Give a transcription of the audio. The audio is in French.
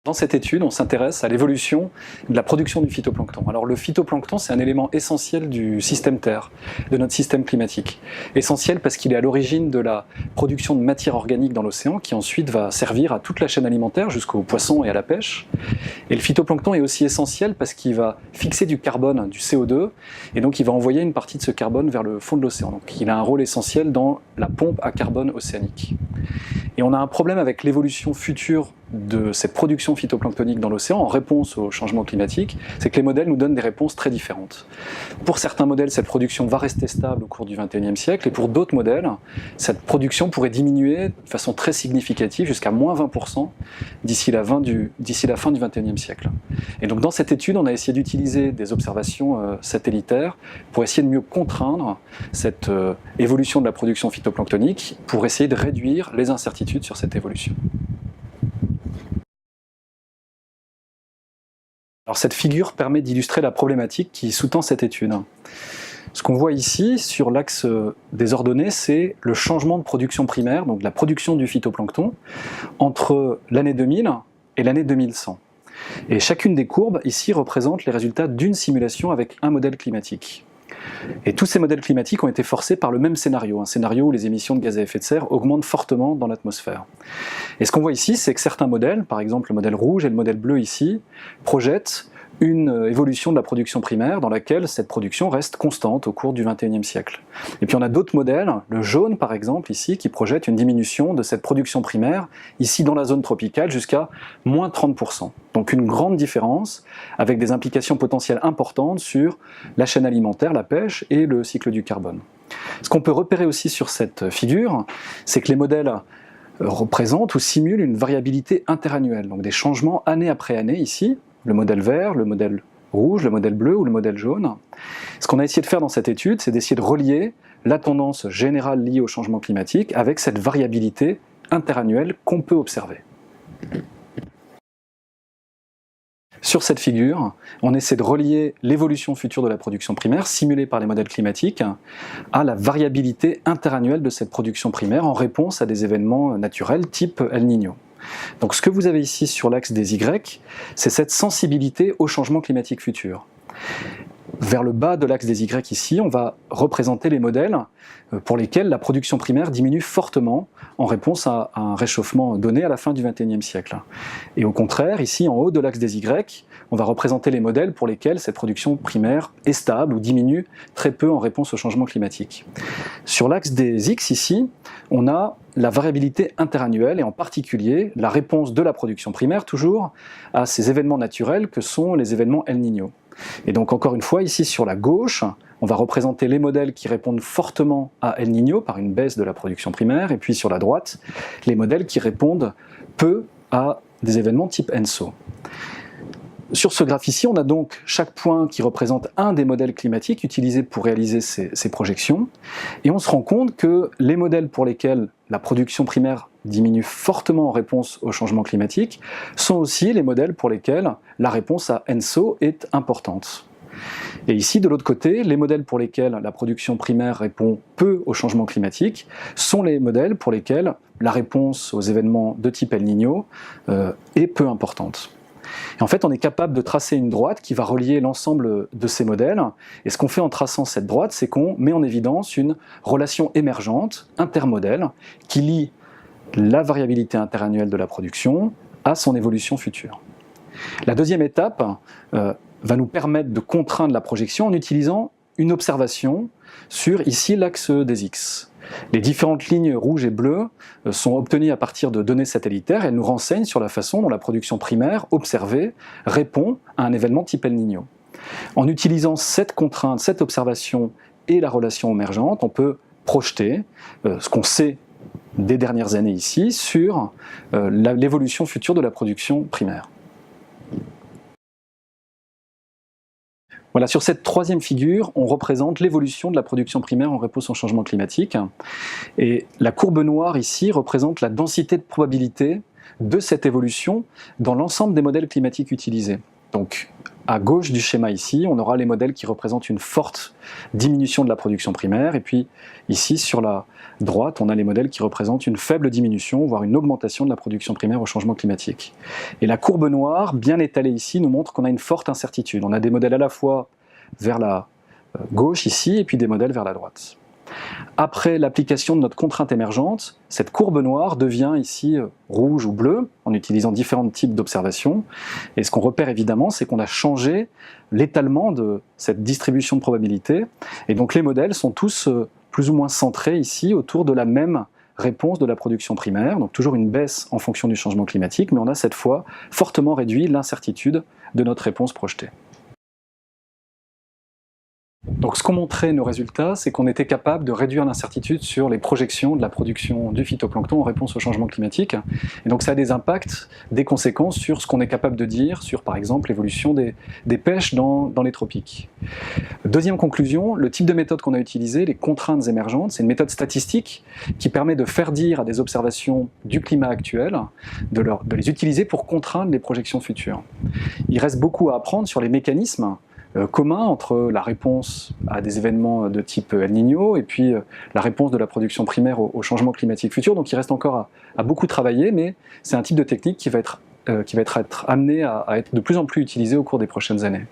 Dans cette étude, on s'intéresse à l'évolution de la production du phytoplancton. Alors le phytoplancton, c'est un élément essentiel du système Terre, de notre système climatique. Essentiel parce qu'il est à l'origine de la production de matière organique dans l'océan, qui ensuite va servir à toute la chaîne alimentaire, jusqu'aux poissons et à la pêche. Et le phytoplancton est aussi essentiel parce qu'il va fixer du carbone, du CO2, et donc il va envoyer une partie de ce carbone vers le fond de l'océan. Donc il a un rôle essentiel dans la pompe à carbone océanique. Et on a un problème avec l'évolution future de cette production phytoplanctonique dans l'océan en réponse au changement climatique, c'est que les modèles nous donnent des réponses très différentes. Pour certains modèles, cette production va rester stable au cours du XXIe siècle, et pour d'autres modèles, cette production pourrait diminuer de façon très significative, jusqu'à moins 20% d'ici la fin du XXIe siècle. Et donc dans cette étude, on a essayé d'utiliser des observations satellitaires pour essayer de mieux contraindre cette évolution de la production phytoplanctonique, pour essayer de réduire les incertitudes sur cette évolution. Alors cette figure permet d'illustrer la problématique qui sous-tend cette étude. Ce qu'on voit ici, sur l'axe des ordonnées, c'est le changement de production primaire, donc la production du phytoplancton, entre l'année 2000 et l'année 2100. Et chacune des courbes, ici, représente les résultats d'une simulation avec un modèle climatique. Et tous ces modèles climatiques ont été forcés par le même scénario, un scénario où les émissions de gaz à effet de serre augmentent fortement dans l'atmosphère. Et ce qu'on voit ici, c'est que certains modèles, par exemple le modèle rouge et le modèle bleu ici, projettent une évolution de la production primaire dans laquelle cette production reste constante au cours du XXIe siècle. Et puis on a d'autres modèles, le jaune par exemple ici, qui projette une diminution de cette production primaire, ici dans la zone tropicale, jusqu'à moins 30%. Donc une grande différence, avec des implications potentielles importantes sur la chaîne alimentaire, la pêche et le cycle du carbone. Ce qu'on peut repérer aussi sur cette figure, c'est que les modèles représentent ou simulent une variabilité interannuelle, donc des changements année après année ici, le modèle vert, le modèle rouge, le modèle bleu ou le modèle jaune. Ce qu'on a essayé de faire dans cette étude, c'est d'essayer de relier la tendance générale liée au changement climatique avec cette variabilité interannuelle qu'on peut observer. Sur cette figure, on essaie de relier l'évolution future de la production primaire, simulée par les modèles climatiques, à la variabilité interannuelle de cette production primaire en réponse à des événements naturels type El Niño. Donc ce que vous avez ici sur l'axe des Y, c'est cette sensibilité au changement climatique futur. Vers le bas de l'axe des Y ici, on va représenter les modèles pour lesquels la production primaire diminue fortement en réponse à un réchauffement donné à la fin du XXIe siècle. Et au contraire, ici en haut de l'axe des Y, on va représenter les modèles pour lesquels cette production primaire est stable ou diminue très peu en réponse au changement climatique. Sur l'axe des X ici, on a la variabilité interannuelle et en particulier la réponse de la production primaire toujours à ces événements naturels que sont les événements El Niño. Et donc encore une fois, ici sur la gauche, on va représenter les modèles qui répondent fortement à El Niño par une baisse de la production primaire, et puis sur la droite, les modèles qui répondent peu à des événements type ENSO. Sur ce graphe ici, on a donc chaque point qui représente un des modèles climatiques utilisés pour réaliser ces projections, et on se rend compte que les modèles pour lesquels la production primaire diminue fortement en réponse au changement climatique sont aussi les modèles pour lesquels la réponse à ENSO est importante. Et ici, de l'autre côté, les modèles pour lesquels la production primaire répond peu au changement climatique sont les modèles pour lesquels la réponse aux événements de type El Niño est peu importante. Et en fait, on est capable de tracer une droite qui va relier l'ensemble de ces modèles. Et ce qu'on fait en traçant cette droite, c'est qu'on met en évidence une relation émergente, intermodèle, qui lie la variabilité interannuelle de la production à son évolution future. La deuxième étape va nous permettre de contraindre la projection en utilisant une observation sur, ici, l'axe des X. Les différentes lignes rouges et bleues sont obtenues à partir de données satellitaires et elles nous renseignent sur la façon dont la production primaire observée répond à un événement type El Niño. En utilisant cette contrainte, cette observation et la relation émergente, on peut projeter ce qu'on sait des dernières années ici sur l'évolution future de la production primaire. Voilà, sur cette troisième figure, on représente l'évolution de la production primaire en réponse au changement climatique. Et la courbe noire ici représente la densité de probabilité de cette évolution dans l'ensemble des modèles climatiques utilisés. Donc, à gauche du schéma ici, on aura les modèles qui représentent une forte diminution de la production primaire, et puis ici, sur la droite, on a les modèles qui représentent une faible diminution, voire une augmentation de la production primaire au changement climatique. Et la courbe noire, bien étalée ici, nous montre qu'on a une forte incertitude. On a des modèles à la fois vers la gauche ici, et puis des modèles vers la droite. Après l'application de notre contrainte émergente, cette courbe noire devient ici rouge ou bleue, en utilisant différents types d'observations. Et ce qu'on repère évidemment, c'est qu'on a changé l'étalement de cette distribution de probabilité. Et donc les modèles sont tous plus ou moins centrés ici autour de la même réponse de la production primaire, donc toujours une baisse en fonction du changement climatique, mais on a cette fois fortement réduit l'incertitude de notre réponse projetée. Donc ce qu'ont montré nos résultats, c'est qu'on était capable de réduire l'incertitude sur les projections de la production du phytoplancton en réponse au changement climatique. Et donc ça a des impacts, des conséquences sur ce qu'on est capable de dire sur, par exemple, l'évolution des pêches dans les tropiques. Deuxième conclusion, le type de méthode qu'on a utilisé, les contraintes émergentes, c'est une méthode statistique qui permet de faire dire à des observations du climat actuel, de les utiliser pour contraindre les projections futures. Il reste beaucoup à apprendre sur les mécanismes commun entre la réponse à des événements de type El Niño et puis la réponse de la production primaire au changement climatique futur. Donc il reste encore à beaucoup travailler, mais c'est un type de technique qui va être amené à être de plus en plus utilisé au cours des prochaines années.